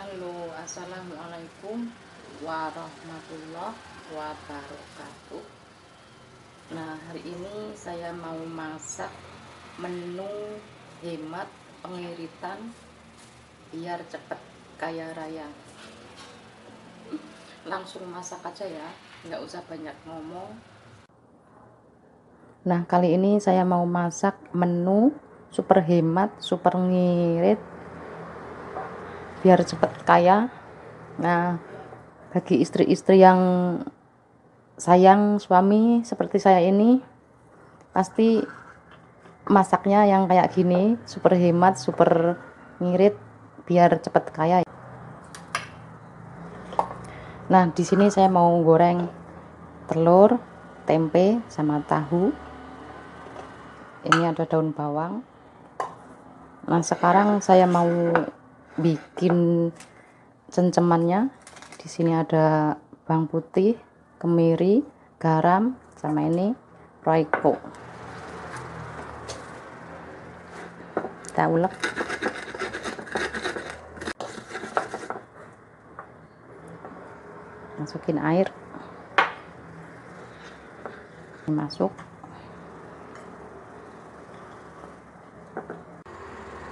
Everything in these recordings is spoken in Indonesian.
Halo, assalamualaikum warahmatullahi wabarakatuh. Nah, hari ini saya mau masak menu hemat pengiritan biar cepet kaya raya. Langsung masak aja ya, nggak usah banyak ngomong. Nah, kali ini saya mau masak menu super hemat, super ngirit biar cepet kaya. Nah, bagi istri-istri yang sayang suami seperti saya ini, pasti masaknya yang kayak gini, super hemat, super ngirit biar cepet kaya. Nah, di sini saya mau goreng telur, tempe sama tahu. Ini ada daun bawang. Nah, sekarang saya mau bikin cencemannya. Di sini ada bawang putih, kemiri, garam, sama ini royco. Kita ulek. Masukin air. Masuk.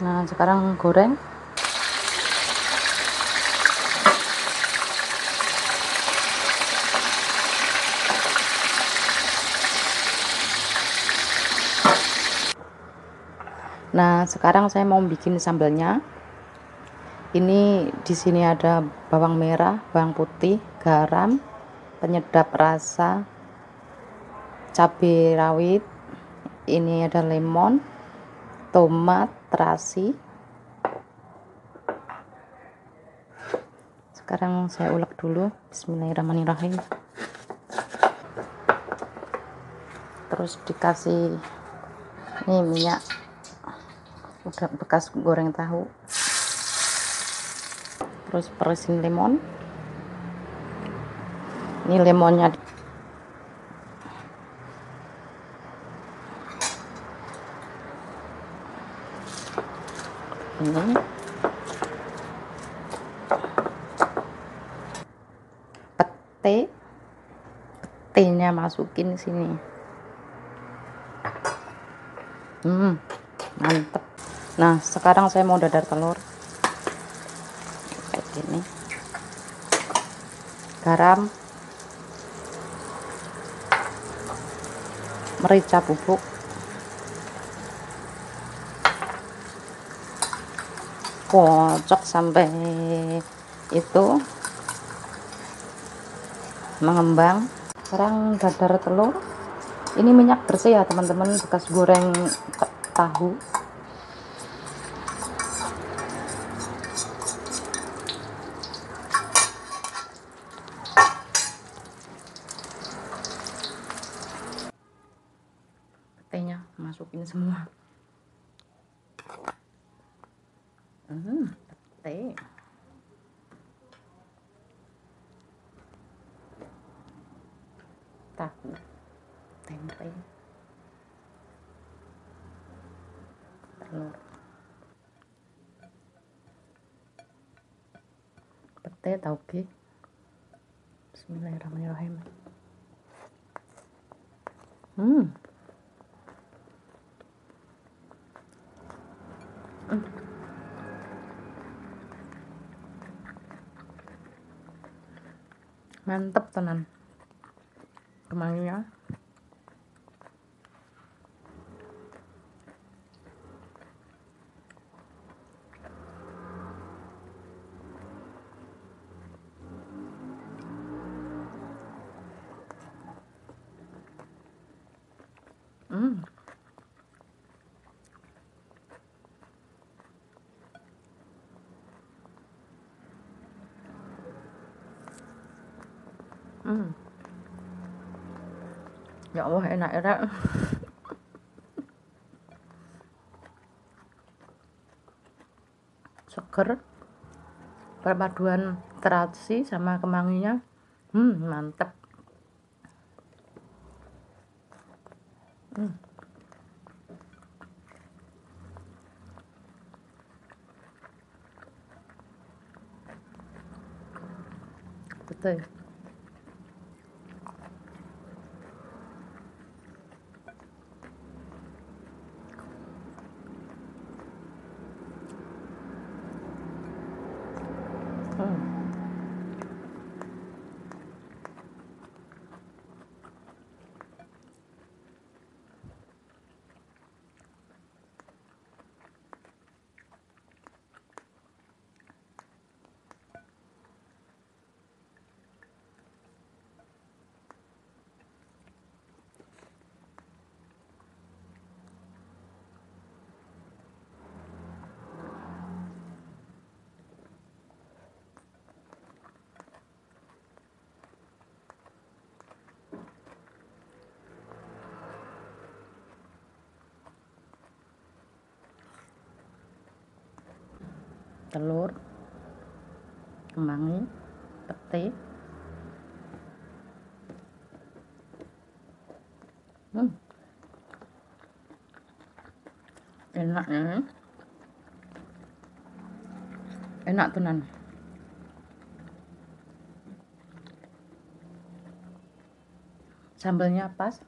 Nah, sekarang goreng. Nah, sekarang saya mau bikin sambalnya. Ini di sini ada bawang merah, bawang putih, garam, penyedap rasa, cabai rawit. Ini ada lemon, tomat, terasi. Sekarang saya ulek dulu. Bismillahirrahmanirrahim. Terus dikasih ini minyak, udah bekas goreng tahu. Terus peresin lemon. Ini lemonnya ini petenya masukin sini. Mantep. Nah, sekarang saya mau dadar telur kayak gini. Garam, merica bubuk, kocok sampai itu mengembang. Sekarang dadar telur. Ini minyak bersih ya teman-teman, bekas goreng tahu. Petenya masukin semua. Pete. Tahu, tempe, telur, pete, tauge. Bismillahirrahmanirrahim. Mantep tenan kemanginya. Ya Allah, enak-enak. Seger, perpaduan terasi sama kemanginya. Mantep. Tuh. Hmm. Telur, kemangi, pete. Enak ya. Enak tenan. Sambalnya pas.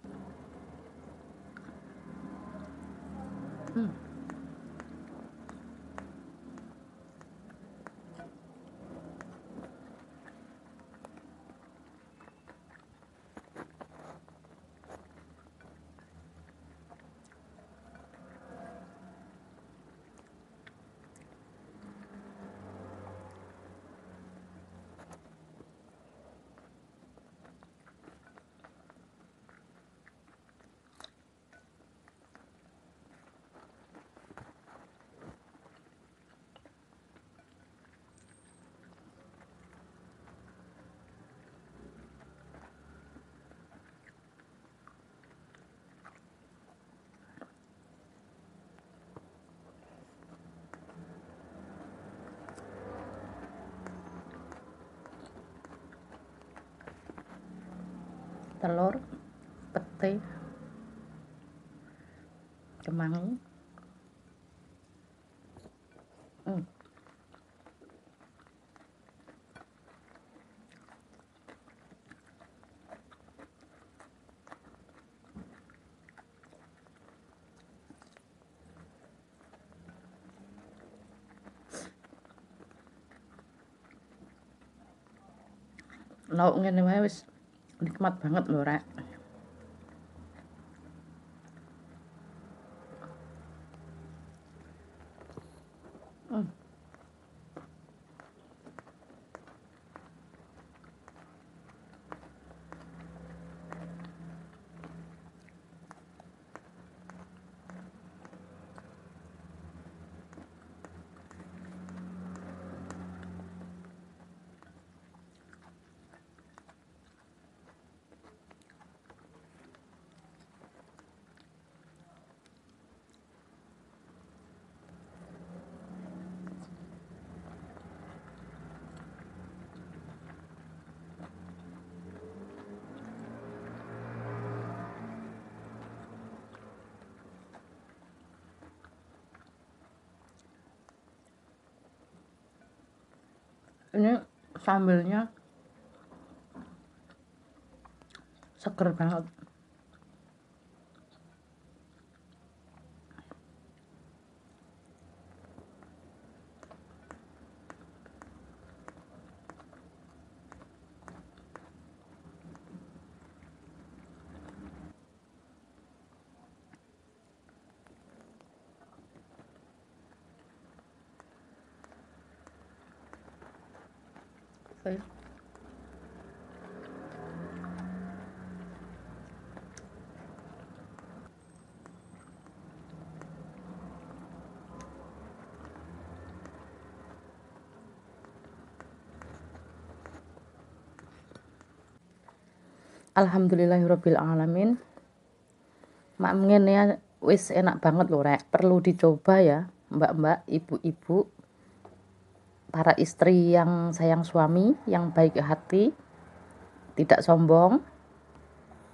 Telur, pete, kemangi. Lauk ngene wae wis nikmat banget lho, Rek. Ini sambalnya seger banget. Oke. Alhamdulillahirabbil alamin. Mak ngene ya wis enak banget lho, Rek. Perlu dicoba ya, Mbak-mbak, ibu-ibu, para istri yang sayang suami, yang baik hati, tidak sombong,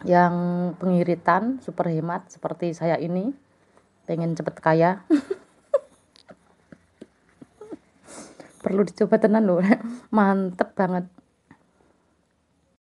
yang pengiritan, super hemat seperti saya ini, pengen cepet kaya. Perlu dicoba tenan lho, Rek. Mantep banget.